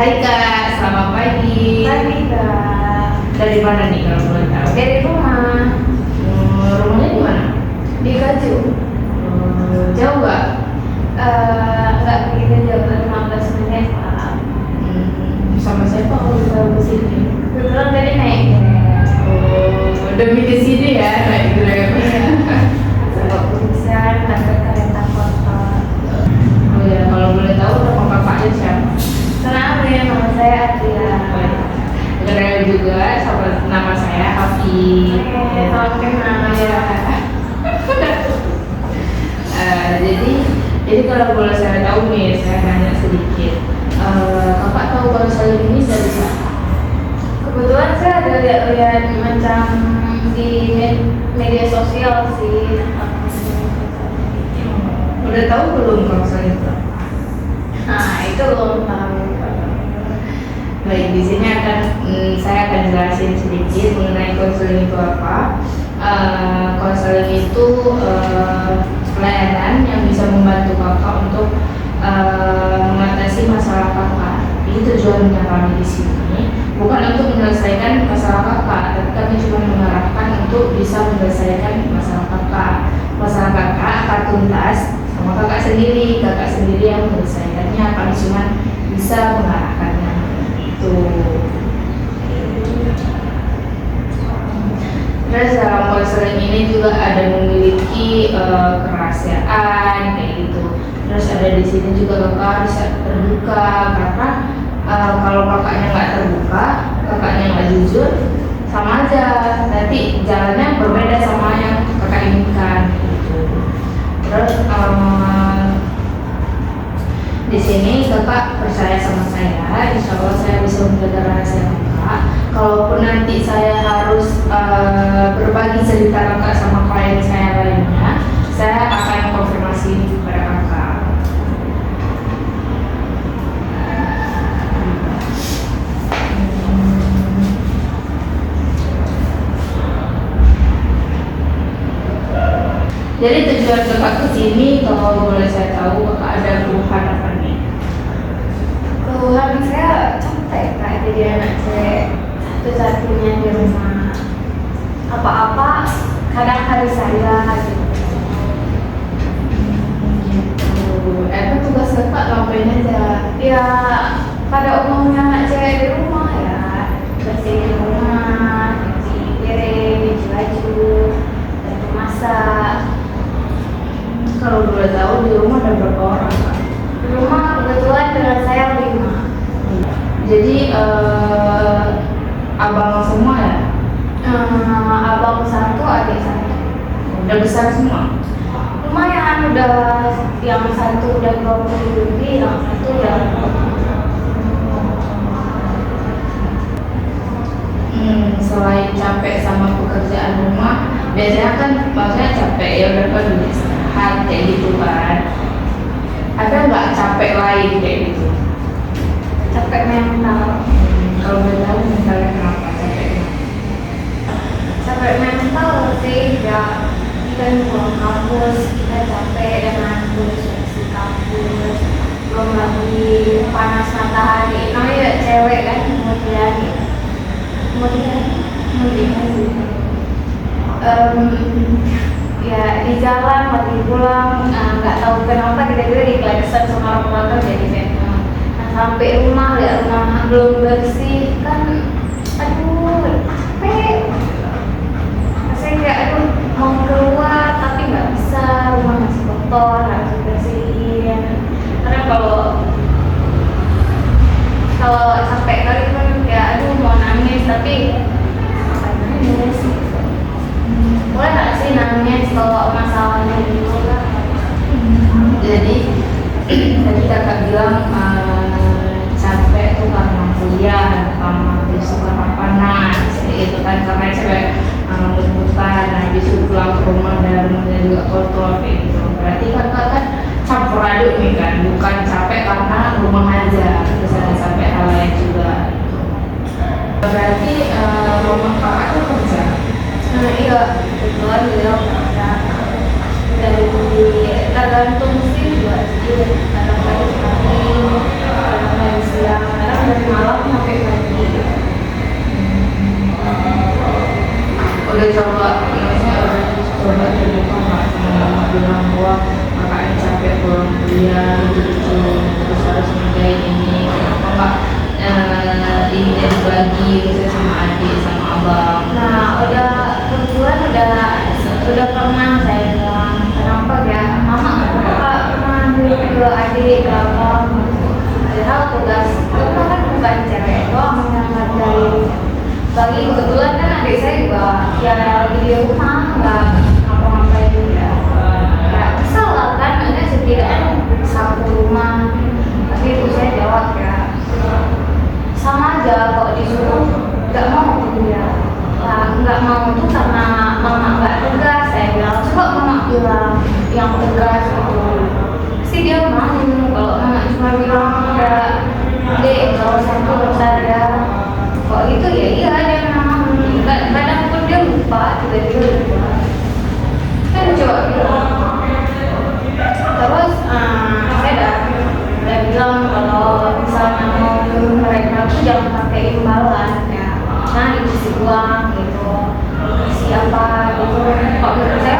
Hai Kak, selamat pagi. Pagi Kak. Dari mana nih kalau boleh tahu? Dari rumah Rumahnya di mana? di Gaju. Jauh nggak? Nggak begitu jauh, 15 menit Pak. Sama siapa kalau bisa ke sini? Kebetulan tadi naik Grab. Demi ke sini ya naik Grab. Iya. Sebab urusan dapat kereta kotor. Oh ya, kalau boleh tahu nama kakaknya siapa? Kenapa ya, nama saya Adria. Kenal juga sama nama saya Afi. Salam kenal ya. Jadi kalau boleh saya tahu nih, saya tanya sedikit. Kakak tahu kalau saya ini dari siapa? Kebetulan saya ada lihat macam di media sosial sih. Udah tahu belum kalau saya itu? Nah, itu belum tahu. Baik, di sini saya akan jelasin sedikit mengenai konseling itu apa. Konseling itu pelayanan yang bisa membantu kakak untuk mengatasi masalah kakak. Ini tujuannya kami di sini bukan untuk menyelesaikan masalah kakak, tapi kami cuma mengarahkan untuk bisa menyelesaikan masalah kakak. Masalah kakak akan tuntas sama kakak sendiri yang menyelesaikannya. Kami cuma bisa mengarahkannya. Terus dalam konseling ini juga ada memiliki kerahasiaan kayak gitu. Terus ada di sini juga kakak bisa terbuka karena kalau kakaknya nggak terbuka, kakaknya nggak jujur, sama aja nanti jalannya berbeda sama yang kakak inginkan gitu. Terus di sini kakak percaya sama saya, insya Allah saya bisa menjaga rahasia kakak. Kalaupun nanti saya harus berbagi cerita kakak sama klien saya lainnya, saya akan konfirmasi kepada kakak. Jadi tujuan kakak ke sini, kalau boleh saya tahu, kakak ada keluhan apa nih? Keluhan saya capek Kak, jadi anak saya satu-satunya di rumah. Apa-apa kadang harus saya gitu. Apa tugas kakak ngapain aja? Ya pada umumnya anak cewek di rumah ya, bersihin rumah, cuci piring, cuci baju, bantu masak. Kalau boleh tahu di rumah ada berapa orang kak? Di rumah kebetulan dengan saya 5. Jadi abang semua ya? Abang 1, adik 1. Udah besar semua? Lumayan, udah yang 1 udah 20 lebih, yang 1 udah 20. Selain capek sama pekerjaan rumah, biasanya kan maksudnya capek ya udah kan istirahat kayak gitu kan. Ada nggak capek lain kayak gitu? capek mental. Kalau boleh tahu misalnya kenapa capeknya? Capek mental sih, ya kita pulang kampus, kita capek dengan kondisi kampus, belum lagi panas matahari. Namanya cewek kan, kemudian ya di jalan lagi pulang, nggak tahu kenapa tiba-tiba diklakson sama orang tua jadi mental. Nah, sampai rumah lihat rumah belum bersih kan, aduh capek. Saya kayak aduh mau keluar tapi nggak bisa, rumah masih kotor harus dibersihin. Karena kalau capek kali kan ya aduh mau nangis tapi ngapain nangis. Boleh nggak sih nangis kalau masalahnya gitu kan? Jadi tadi kakak bilang capek tuh karena kuliah, karena besok karena panas, itu kan karena cewek mut-mutan, nah besok pulang ke rumah dan rumahnya juga kotor kayak gitu. Berarti kakak kan campur aduk nih kan, bukan capek karena rumah aja, terus ada sampai hal lain juga. Berarti rumah kakak tuh kerja. Iya, kebetulan beliau kerja dari tergantung sih buat dia, kadang pagi, kadang siang, kadang bahwa kakaknya capek pulang kuliah gitu, terus harus ngerjain ini, kenapa nggak ininya dibagi gitu sama adik sama abang. Nah, kebetulan udah pernah saya bilang, kenapa ya mama nggak pernah beli ke adik ke abang gitu. Padahal tugas itu kan bukan cewek doang yang ngerjain. Bagi kebetulan kan adik saya juga ya lagi di rumah nggak ngapa-ngapain juga. Ya kesel lah kan, ada setidaknya satu rumah. Tapi ibu saya jawab ya, sama aja kalau disuruh nggak mau kuliah. Nah, nggak mau tuh karena mama nggak tegas. Saya bilang coba mama bilang yang tegas gitu, pasti dia mau. Kalau mama cuma bilang ya dek kalau satu harus ada kok gitu ya iya dia memang kadang pun dia lupa, tiba-tiba lupa kan coba bilang. Terus saya udah bilang kalau misalnya mau nyuruh mereka tuh jangan pakai imbalan ya, nah dikasih uang gitu, siapa gitu. Kalau menurut saya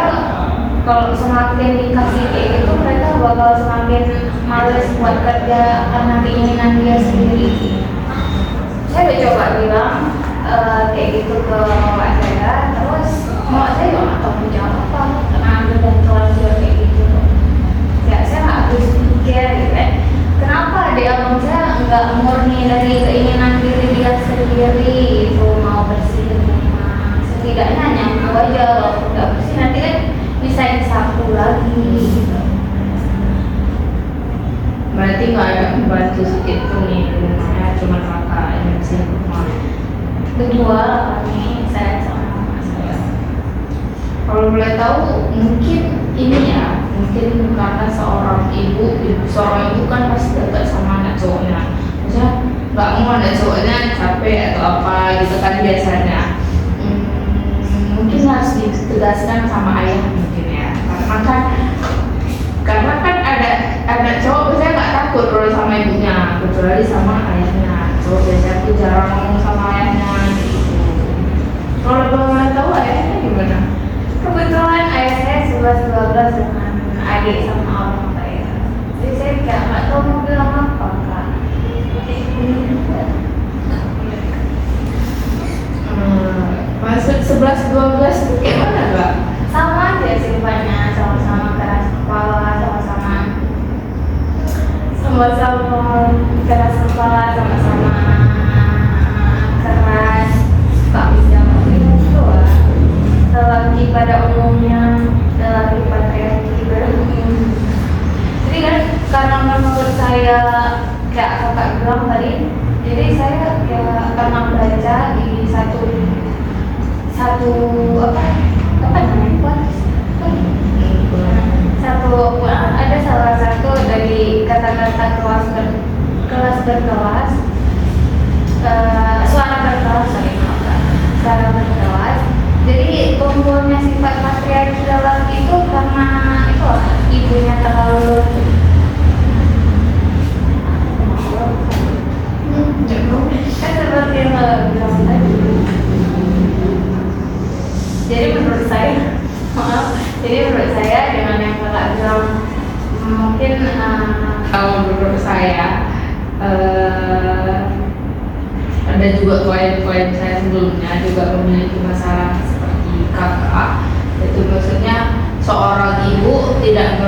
kalau semakin dikasih kayak gitu mereka bakal semakin males buat kerja karena keinginan dia sendiri. Saya udah coba bilang kayak gitu ke mama saya, terus mama saya juga nggak tahu mau jawab apa karena udah terlanjur kayak gitu. Ya saya nggak habis pikir gitu kan, kenapa adik abang saya nggak murni dari keinginan diri dia sendiri itu mau bersih rumah, setidaknya nyapu aja, kalau nggak bersih nanti kan bisa disapu lagi gitu. Berarti nggak ada membantu sedikit pun nih di rumahnya, cuma kakak yang bersih rumah. Kedua kami saya sama mama saya. Kalau boleh tahu mungkin ini ya, mungkin karena seorang ibu kan pasti dekat sama anak cowoknya, maksudnya nggak mau anak cowoknya capek atau apa gitu kan biasanya. Mungkin harus ditegaskan sama ayah mungkin ya, karena kan ada cowok biasanya nggak takut kalau sama ibunya, kecuali sama ayahnya. Cowok biasanya tuh jarang ngomong sama ayahnya gitu. Kalau boleh tahu ayahnya gimana? Kebetulan ayah saya 11-12 dengan adik sama abang saya. Jadi saya kayak nggak tahu mau bilang apa kak. Maksud 11-12 itu kayak mana Kak? Sama aja sifatnya, sama-sama keras kepala, sama-sama keras kepala, sama-sama keras, suka bisa gitu lah. Lelaki pada umumnya, lelaki patriarki pada umumnya. Jadi kan karena menurut saya kayak kakak bilang tadi, jadi saya kayak pernah baca di satu apa namanya ada salah satu dari kata-kata kelas berkelas, suara berkelas, suara berkelas. Jadi tumbuhnya sifat patriarki dalam itu karena itu ibunya terlalu kan seperti yang bilang tadi. Jadi menurut saya dengan yang kakak bilang mungkin Kalau menurut saya ada juga klien saya sebelumnya juga memiliki masalah seperti kakak. Itu maksudnya seorang ibu tidak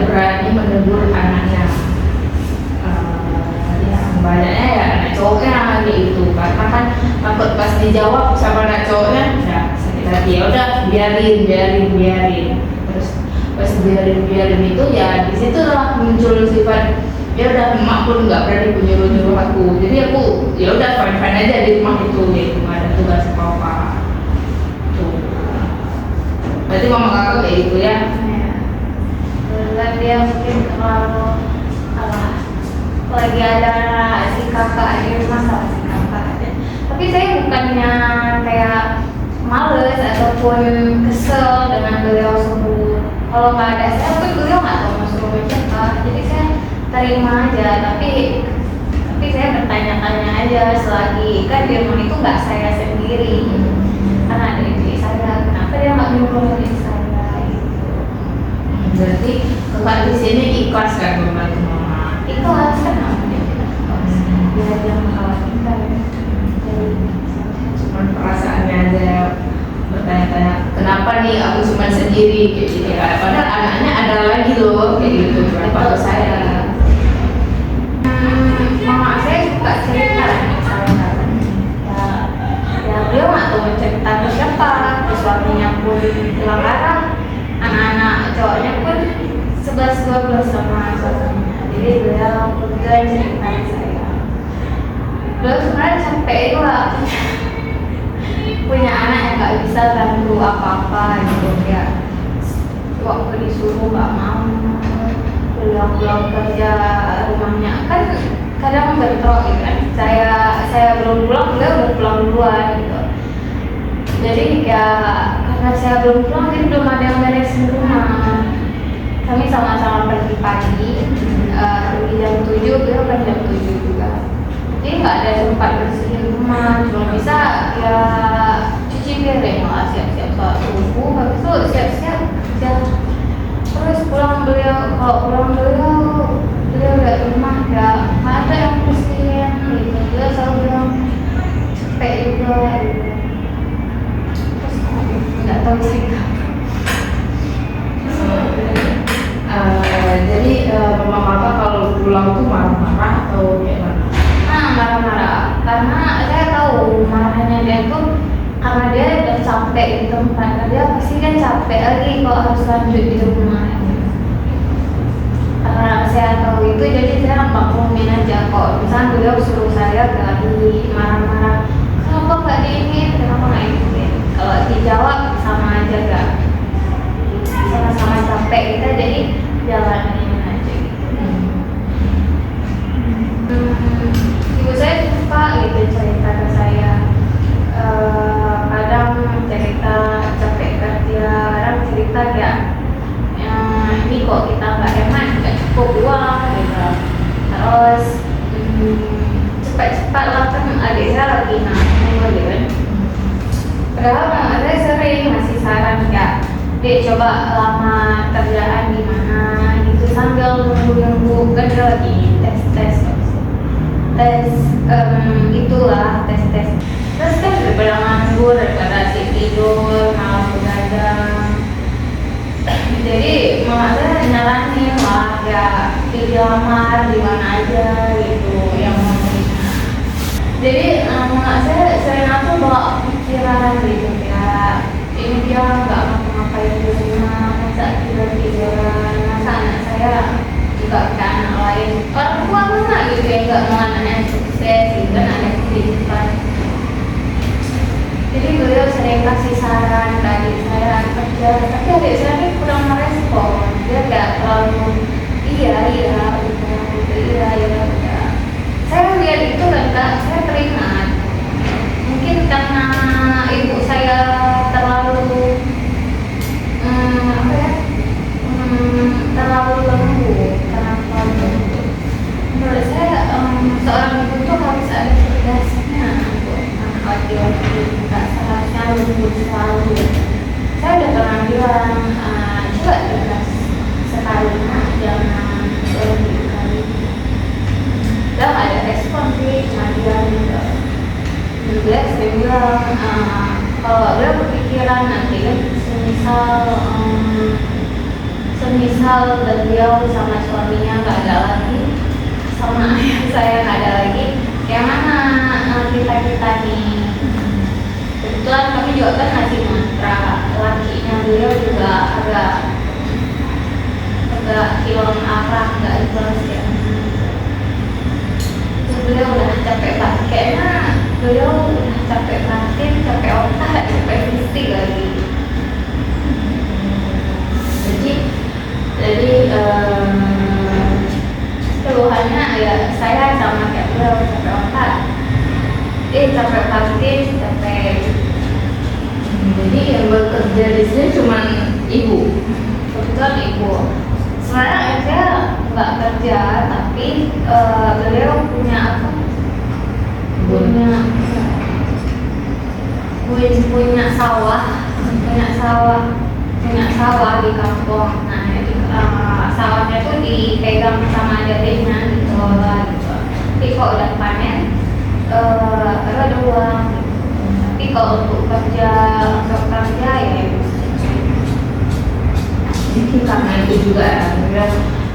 berani menegur anaknya. Banyaknya ya anak cowoknya gitu, karena kan takut pas dijawab sama anak cowoknya ya sakit hati, ya udah biarin. Terus pas biarin itu ya disitulah muncul sifat ya udah emak pun nggak berani nyuruh aku, jadi aku ya udah fine aja di rumah itu gitu, nggak ada tugas apa tuh. Berarti mama kakak kayak gitu ya? Dan dia mungkin terlalu lagi ada si kakak di rumah, sama si kakak aja. Tapi saya bukannya kayak males ataupun kesel dengan beliau suruh. Kalau nggak ada saya pun beliau nggak tahu mau suruh siapa, jadi saya terima aja. Tapi saya bertanya-tanya aja selagi kan di rumah itu nggak saya sendiri, karena ada ibu saya, kenapa dia nggak nyuruh ibu saya gitu. Berarti kakak di sini ikhlas kan membantu mama? Ikhlas kan aku dia ikhlas. Biar dia merawat kita. Cuman perasaannya aja bertanya-tanya, kenapa nih aku cuma sendiri kayak gitu ya? Padahal anaknya ada lagi loh kayak gitu. Kenapa harus saya? Mama saya suka cerita saya ya beliau nggak tahu mau cerita ke siapa, terus suaminya pun pulang arah, anak-anak cowoknya pun 11-12 sama suaminya, jadi beliau kebetulan cerita ke saya. Beliau sebenarnya capek juga punya anak yang nggak bisa bantu apa-apa gitu ya, waktu disuruh nggak mau, pulang kerja rumahnya kan kadang bentrok gitu kan, saya belum pulang, beliau udah pulang duluan gitu. Jadi ya karena saya belum pulang, jadi belum ada yang beresin rumah. Kami sama-sama pergi pagi, pergi jam 7, beliau kan jam 7 juga. Jadi nggak ada tempat bersihin rumah, cuma bisa ya cuci piring lah, siap-siap sholat subuh, habis itu siap-siap kerja. Terus pulang beliau, kalau pulang beliau lihat rumah ya nggak ada yang bersihin gitu, beliau selalu bilang capek juga gitu. Terus nggak tahu sih. Jadi mama papa kalau pulang tuh marah-marah atau gimana? Marah-marah karena saya tahu marahnya dia tuh karena dia udah capek di tempat, dia pasti kan capek lagi kalau harus lanjut di rumah. Karena saya tahu itu, jadi saya maklumin aja kok. Misalnya beliau suruh saya lagi marah-marah, kenapa nggak diinin, kenapa nggak ini? Kalau dijawab sama aja gak, sama-sama capek kita, jadi jalanin aja gitu. Ibu saya suka gitu cerita ke saya. Kadang cerita capek kerja, kadang cerita ya ini kok kita nggak hemat, nggak cukup uang gitu. Terus cepat-cepat lah, kan adik saya lagi nanggung gitu kan. Padahal mama saya sering ngasih saran ya, dek coba lama kerjaan di mana gitu sambil nunggu-nunggu, kan dia lagi tes itulah tes. Terus kan daripada nganggur, daripada si tidur malah begadang. Jadi mama saya nyaranin lah ya dilamar di mana aja gitu yang mau. Jadi mama saya sering aku bawa pikiran gitu ya, ini dia nggak ngapa-ngapain di rumah, masa tidur-tiduran, masa anak saya juga punya anak lain, orang tua mana gitu yang nggak mau anaknya sukses gitu kan, ada kehidupan. Jadi beliau sering kasih saran ke adik saya kerja, tapi adik saya ini kurang merespon, dia nggak terlalu iya udah. Saya lihat itu kan kak, saya teringat mungkin karena ibu saya terlalu terlalu lembut, menurut saya seorang ibu itu harus ada cerdasnya untuk anak laki-laki, nggak seharusnya lembut selalu. Saya udah pernah bilang coba tegas sekali, jangan lebih kali. Dan ada respon sih, cuma dia gitu. Juga saya bilang kalau dia berpikiran nanti kan semisal beliau sama suaminya nggak ada lagi, sama ayah saya nggak ada lagi, yang mana kita nih. Kebetulan kami juga kan ngasih mantra, lakinya beliau juga agak hilang arah, nggak ikhlas ya. Beliau udah capek banget, kayaknya beliau udah capek batin, capek otak, capek fisik lagi. Jadi keluhannya ya saya sama kayak beliau, capek otak, capek batin, capek. Jadi yang bekerja di sini cuma ibu. Kebetulan ibu. Sebenarnya saya nggak kerja, tapi beliau punya apa? Punya sawah di kampung. Nah di sawahnya tuh dipegang sama adiknya gitu lah gitu. Tapi kalau udah panen baru ada uang gitu. Tapi kalau untuk kerja ya Mungkin karena itu juga ya, karena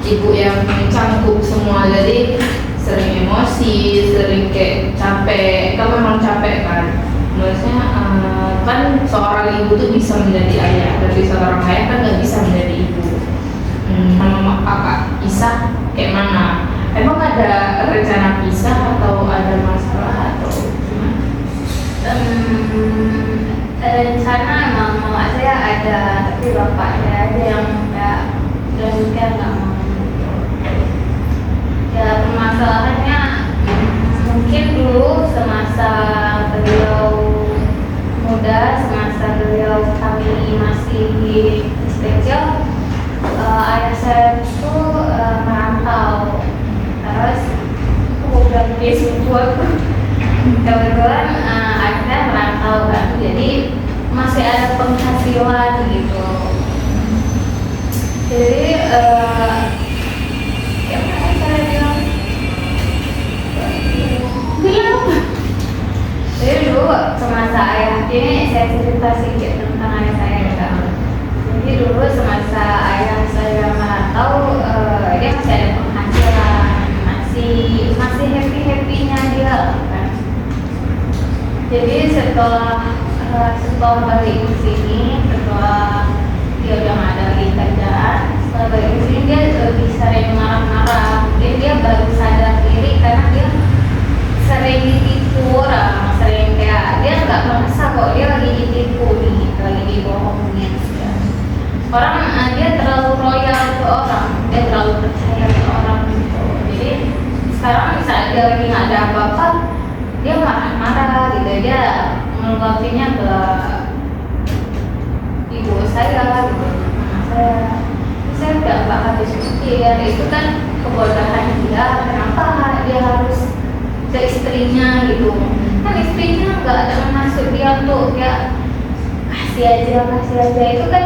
ibu yang cangkup semua, jadi sering emosi, sering kayak capek. Kan memang capek kan, maksudnya kan seorang ibu tuh bisa menjadi ayah, tapi seorang ayah kan nggak bisa menjadi ibu. Sama kakak pisah kayak mana? Emang ada rencana pisah atau ada masalah atau gimana? Rencana emang mama saya ada, tapi bapaknya aja yang udah nikah nggak mau. Ya permasalahannya mungkin dulu semasa beliau muda, semasa beliau kami masih kecil, ayah saya itu merantau. Terus aku udah buat kebetulan ayahnya merantau kan, jadi masih ada penghasilan gitu. Jadi ya mana saya bilang jadi dulu semasa ayah ini, saya cerita sedikit tentang ayah saya kan. Jadi dulu semasa ayah saya merantau, dia masih ada penghasilan, masih happy-happynya dia kan. Jadi setelah balik ke sini, setelah dia udah nggak ada lagi kerjaan, setelah balik ke sini dia lebih sering marah-marah. Mungkin dia baru sadar diri karena dia sering ditipu orang, sering kayak dia nggak merasa kok dia lagi ditipu nih, lagi dibohongin. Orang dia terlalu royal ke orang, dia terlalu percaya ke orang gitu. Jadi sekarang saat dia lagi nggak ada apa-apa, dia marah-marah gitu, dia meluapinya ke ibu saya gitu, mama saya udah nggak habis pikir, itu kan kebodohan dia, kenapa dia harus ke istrinya gitu, kan istrinya nggak ada masuk dia untuk ya kasih aja, itu kan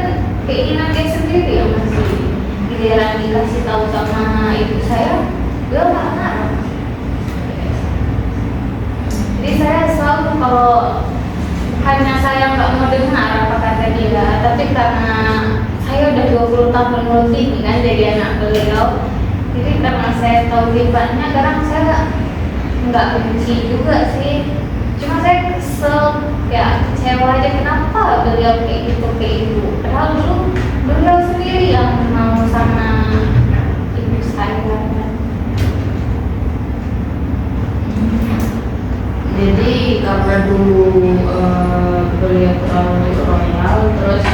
keinginan dia sendiri yang masih giliran dikasih tahu sama ibu saya, dia marah. Jadi saya selalu kalau hanya saya nggak mau dengar apa kata dia, tapi karena saya udah 20 tahun lebih kan jadi anak beliau, jadi karena saya tahu hebatnya, kadang saya nggak benci juga sih, cuma saya kesel, ya kecewa aja kenapa beliau kayak gitu ke ibu, padahal dulu beliau sendiri yang mau sama ibu saya. Jadi karena dulu beliau terlalu royal, terus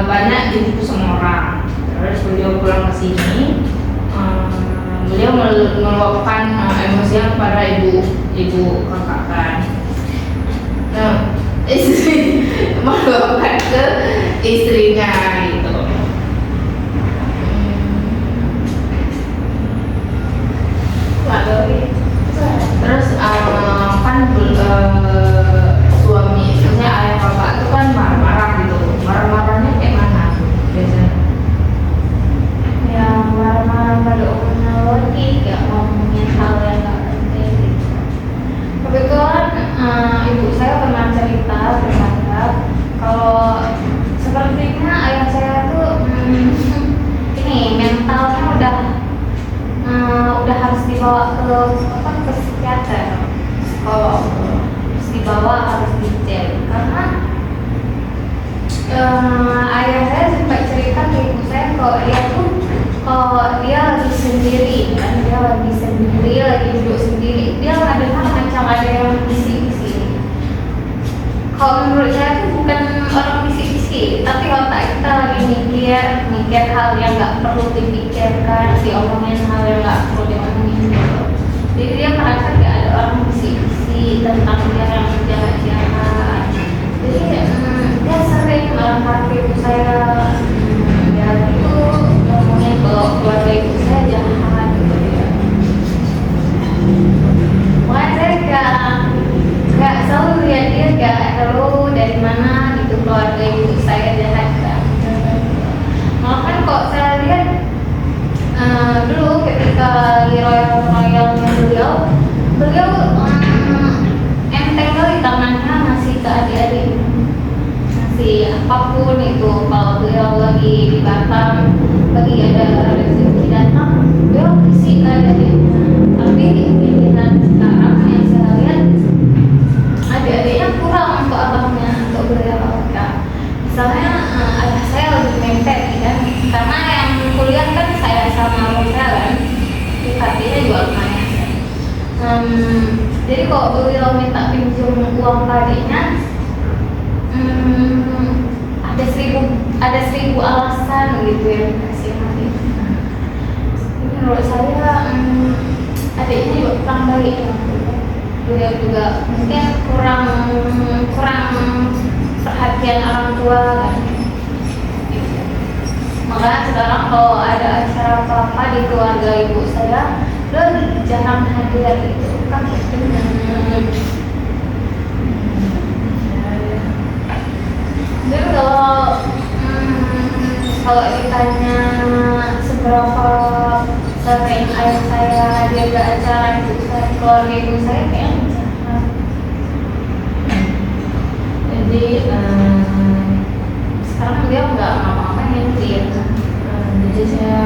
banyak ditipu sama orang. Terus beliau pulang ke sini, beliau meluapkan emosinya kepada ibu kakak kan. Nah, istri meluapkan ke istrinya gitu. Lalu Terus kan suami, maksudnya ayah bapak itu kan marah-marah gitu. Marah-marahnya kayak mana biasanya? ya marah-marah pada umumnya lagi, ya ngomongin hal yang gak penting gitu. Kebetulan ibu saya pernah cerita ke saya kalau sepertinya ayah saya tuh ini mentalnya udah harus dibawa ke psikiater, kalau harus dibawa, harus dicek, karena ayah saya sempat cerita ke ibu saya kalau dia lagi sendiri kan, dia lagi sendiri, lagi duduk sendiri, dia nggak dengar macam ada yang bisik-bisik. Kalau menurut saya itu bukan orang bisik-bisik, tapi otak kita lagi mikir hal yang nggak perlu dipikirkan, diomongin hal yang nggak perlu diomongin gitu. Jadi dia merasa nggak ada orang bisik-bisik tentang dia yang jahat-jahat. Jadi dia sering melangkapi ibu saya, ya itu ngomongin kalau keluarga ibu saya jahat gitu ya. Makanya saya nggak selalu lihat dia kayak, halo dari mana gitu, keluarga ibu saya jahat kan. pun itu kalau beliau lagi di Batam, lagi ada rezeki datang, beliau isi adiknya. Tapi pilihan sekarang yang saya lihat adik-adiknya kurang untuk abangnya, untuk beliau. Ya. Misalnya ayah saya lebih mepet kan, karena yang kuliah kan saya sama Rosa kan, artinya juga lumayan. Jadi kalau beliau minta pinjam uang adiknya, ada seribu alasan gitu yang dikasih nanti. Menurut saya adiknya juga kurang baik ya. Beliau juga mungkin kurang perhatian orang tua kan. Makanya sekarang kalau ada acara apa-apa di keluarga ibu saya, beliau jarang hadir gitu kan. Jadi kalau ditanya seberapa sering ayah saya hadir ke acara ibu saya, keluarga ibu saya kayaknya jarang. Jadi sekarang dia nggak ngapa-ngapain sih. Jadi saya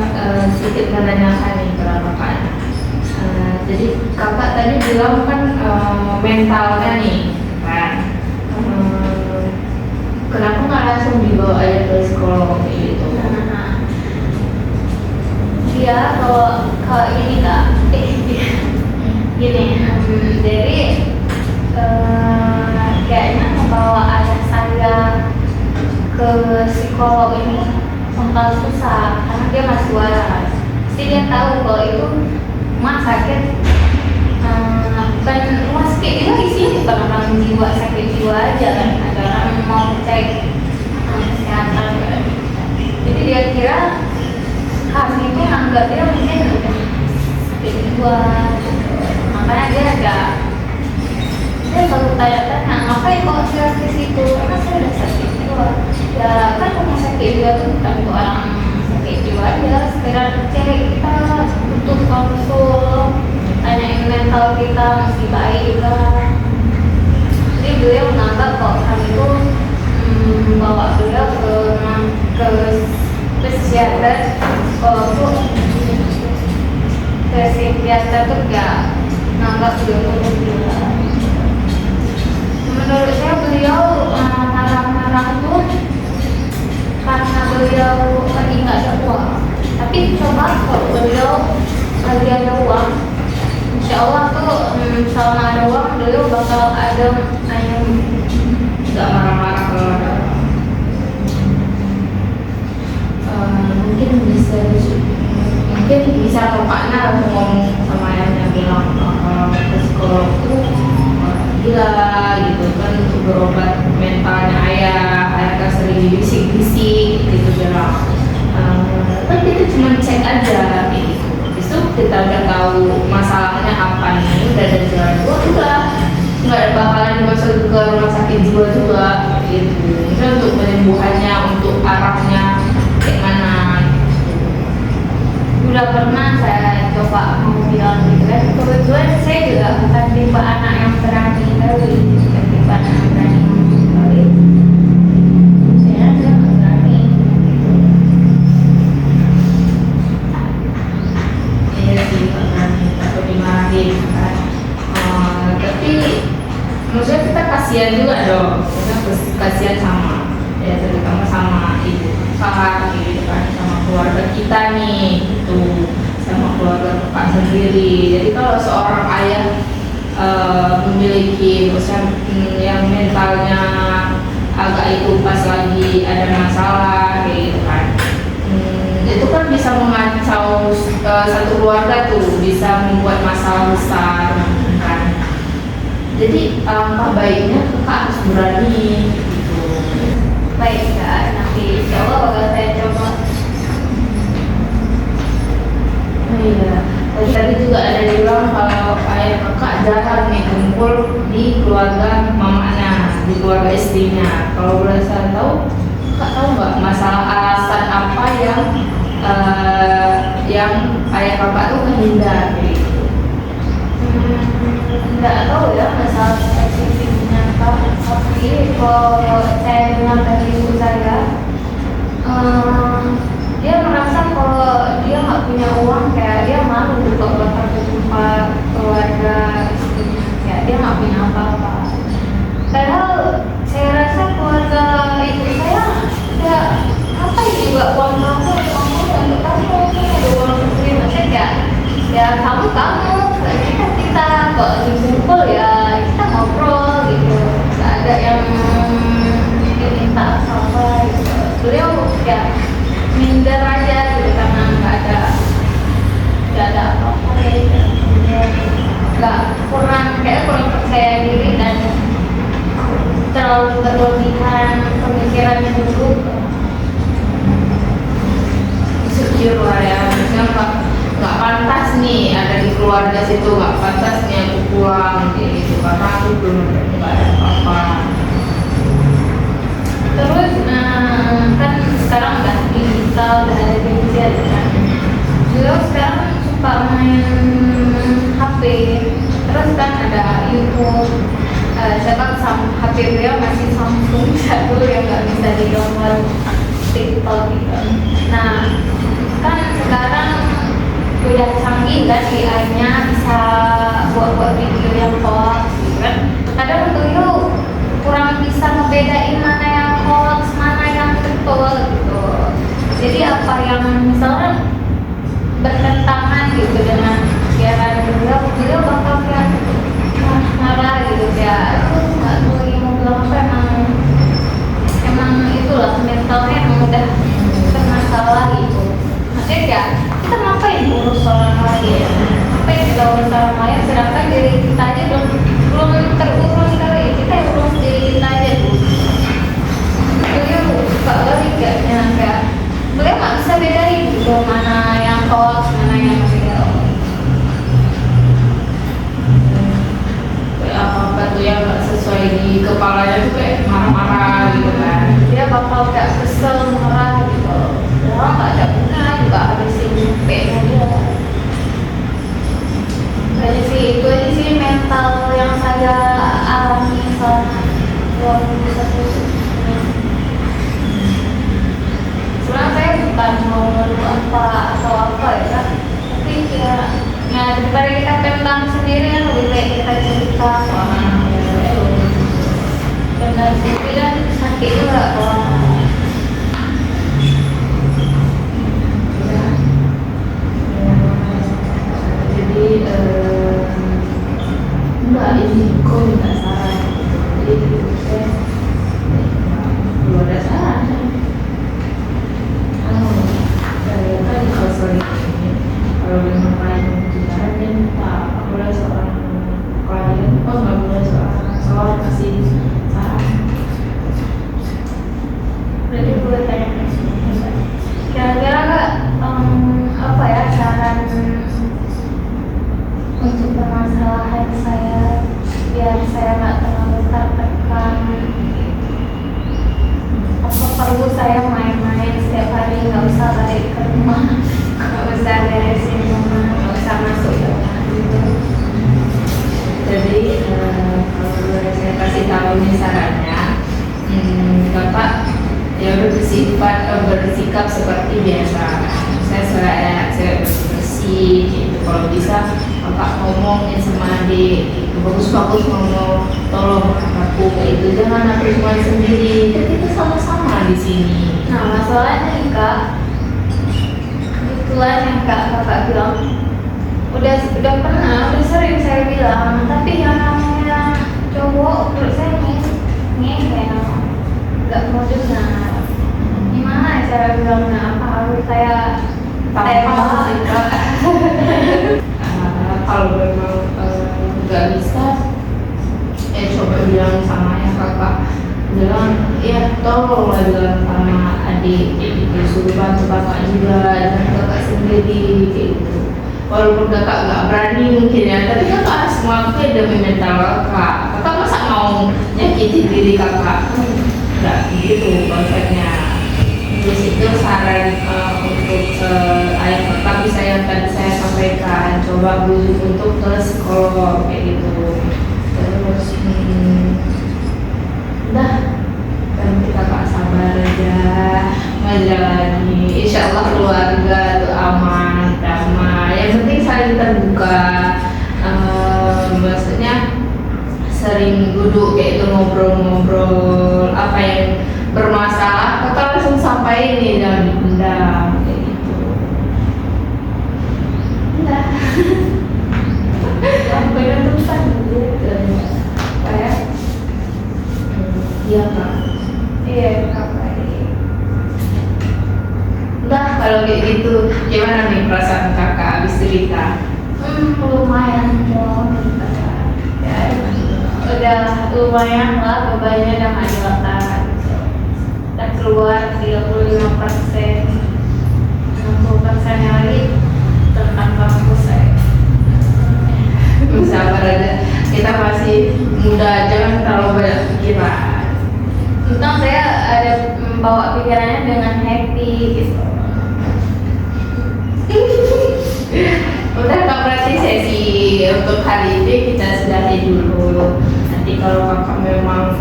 sedikit menanyakan nih ke kakak. Jadi kakak tadi bilang kan mentalnya nih kan. Kenapa nggak langsung dibawa aja ke psikolog gitu? Iya, kalau ini kak, gini, jadi kayaknya membawa ayah saya ke psikolog ini bakal susah karena dia masih waras. Pasti dia tahu kalau itu rumah sakit, bukan rumah sakit itu isinya bukan orang jiwa, sakit jiwa aja kan, ada orang mau cek kesehatan kan. Jadi dia kira kami itu anggap dia mungkin udah sakit jiwa gitu. Makanya dia selalu tanya-tanya, ngapain kok saya ke situ? Karena saya udah sakit jiwa. Ya kan rumah sakit jiwa itu bukan untuk orang sakit jiwa aja, sekedar cek kita butuh konsul, tanyain mental kita masih baik juga. Jadi beliau menganggap kalau kami itu bawa beliau ke psikiater, kalau tuh ke psikiater tuh gak menganggap beliau tuh gila. Menurut saya beliau marah-marah tuh karena beliau lagi nggak ada uang. Tapi coba kalau beliau lagi ada uang, insya Allah tuh selama ada uang beliau bakal ada ayam, Nggak marah-marah kalau ada. Mungkin bisa kakaknya langsung ngomong sama ayahnya, bilang kalau ke psikolog tuh gila gitu kan, untuk berobat mentalnya ayah kan sering dibisik-bisik gitu, bilang kan kita cuma cek aja gitu. Habis itu kita udah tahu masalahnya apa nih, udah ada jalan keluar, udah nggak bakalan dimasuk ke rumah sakit jiwa juga gitu. Itu untuk penyembuhannya, untuk arahnya kayak mana. udah pernah saya coba mau bilang gitu kan. Kebetulan saya juga bukan tipe anak yang berani kali, bukan tipe anak yang berani ngomong kali. Saya nggak berani gitu. Iya sih, nggak berani, takut dimarahin kan. Tapi maksudnya kita kasihan juga dong, kita kasihan sama ya, terutama sama ibu kakak gitu kan, sama keluarga kita nih gitu, sama keluarga kakak sendiri. Jadi kalau seorang ayah memiliki usaha yang mentalnya agak itu pas lagi ada masalah kayak gitu kan, itu kan bisa mengacau satu keluarga tuh, bisa membuat masalah besar kan. Jadi apa baiknya kakak harus berani gitu. Baik kak, nanti insya Allah bakal saya coba. Iya, tadi juga ada yang bilang kalau ayah kakak jarang nih kumpul di keluarga mamanya, di keluarga istrinya. Kalau boleh saya tahu, kakak tahu nggak masalah alasan apa yang ayah kakak tuh menghindar gitu? Nggak tahu ya masalah spesifiknya kak, tapi sih kalau saya dengar dari ibu saya, dia merasa kalau dia nggak punya uang kayak dia malu kalau bakal berjumpa keluarga istrinya, ya dia nggak punya apa-apa. Padahal saya rasa keluarga ibu saya ya apa juga uang kamu untuk kamu ada uang sendiri maksudnya ya kamu kita kok dikumpul ya kita ngobrol gitu, nggak ada yang diminta apa gitu. Beliau ya minder aja gitu karena nggak ada apa-apa gitu. Nggak kurang percaya diri dan terlalu berlebihan pemikirannya dulu. Insecure lah ya, misalnya nggak pantas nih ada di keluarga situ, nggak pantas nih aku pulang kayak gitu karena aku belum nggak ada apa-apa. Terus kan sekarang udah digital, udah ada gadget kan. Beliau sekarang suka main HP, terus kan ada YouTube. HP beliau masih Samsung satu yang nggak bisa di-download TikTok gitu. Nah kan sekarang udah canggih kan AI-nya, bisa buat video yang hoax gitu kan. Kadang beliau kurang bisa ngebedain mana yang hoax, mana yang betul gitu. Jadi apa yang misalnya bertentangan gitu dengan siaran beliau bakal kayak marah gitu ya. Aku nggak tahu yang mau bilang apa, emang itulah mentalnya emang udah bermasalah gitu. Maksudnya ya kita ngapain urus orang lain, ngapain kita urus orang lain sedangkan diri kita aja belum terurus kali, kita yang urus diri kita aja tuh. Beliau suka balik kayak beliau nggak bisa bedain gitu mana yang hoax mana yang real. Apa-apa tuh yang nggak sesuai di kepalanya tuh kayak marah-marah gitu kan. Dia bakal kayak kesel marah gitu. Orang nggak ada guna juga habisin HP-nya dia. Jadi sih itu aja sih mental yang saya alami selama 21 ini. Sebenarnya saya bukan mau ngeluh apa atau apa ya, tapi ya daripada kita pendam sendiri kan lebih baik kita cerita soalnya dan sendiri kan sakit juga kalau Jadi enggak ini kok minta saran gitu. Jadi saya belum ada saran. Kan kalau soal ini kalau memang klien membutuhkan dia minta boleh seorang klien nggak boleh seorang kasih saran. berarti boleh tanya kira-kira nggak apa ya saran untuk permasalahan saya biar saya nggak terlalu tertekan, apa perlu saya main-main setiap hari, nggak usah balik ke rumah, nggak usah beresin rumah, nggak usah masuk ke rumah gitu. Jadi kalau boleh saya kasih tahu nih sarannya, Bapak ya udah bersikap seperti biasa. Saya bersih gitu. Kalau bisa Bapak ngomongin sama adik gitu, bagus-bagus ngomong, tolong aku kayak itu, jangan aku cuma sendiri, kan kita sama-sama di sini. Nah masalahnya nih Kak, kebetulan yang kakak bilang udah sering saya bilang, tapi yang namanya cowok menurut saya ngeyel, nggak mau dengar. Gimana cara bilangnya, apa harus saya tembak? Kalau memang nggak bisa, coba bilang sama yang kakak, bilang ya tolonglah bilang sama adik kayak gitu, suruh bantu kakak juga, jangan kakak sendiri kayak gitu. Walaupun kakak nggak berani mungkin ya, tapi kakak harus mengakui demi mental kakak. Kakak masa mau nyakitin diri kakak? Nggak gitu konsepnya. Terus itu saran untuk ayah kakak bisa yang tadi saya sampaikan, coba bujuk untuk ke psikolog kayak gitu. Terus udah aja menjalani. Insya Allah keluarga tuh aman, damai. Yang penting saling terbuka. Maksudnya sering duduk kayak itu ngobrol-ngobrol apa yang bermasalah kita langsung sampaikan nih, jangan dipendam kayak gitu. Udah. Penutupan gitu. Kayak Iya kak. iya apa Udah kalau kayak gitu gimana nih perasaan kakak habis cerita? lumayan dong. Ya, udah lumayan lah, bebannya udah nggak diletakkan. Udah keluar 35%, 60% lagi tentang kampus saya. Sabar aja, kita masih muda, jangan terlalu banyak pikiran. Untung saya ada bawa pikirannya dengan happy gitu. Udah kak, berarti sesi untuk hari ini kita sudahi dulu. Nanti kalau kakak memang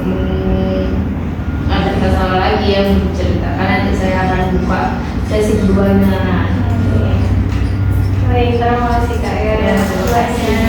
ada masalah lagi yang mau diceritakan, nanti saya akan buka sesi keduanya. Baik, terima kasih kak ya. Ya, terima kasih.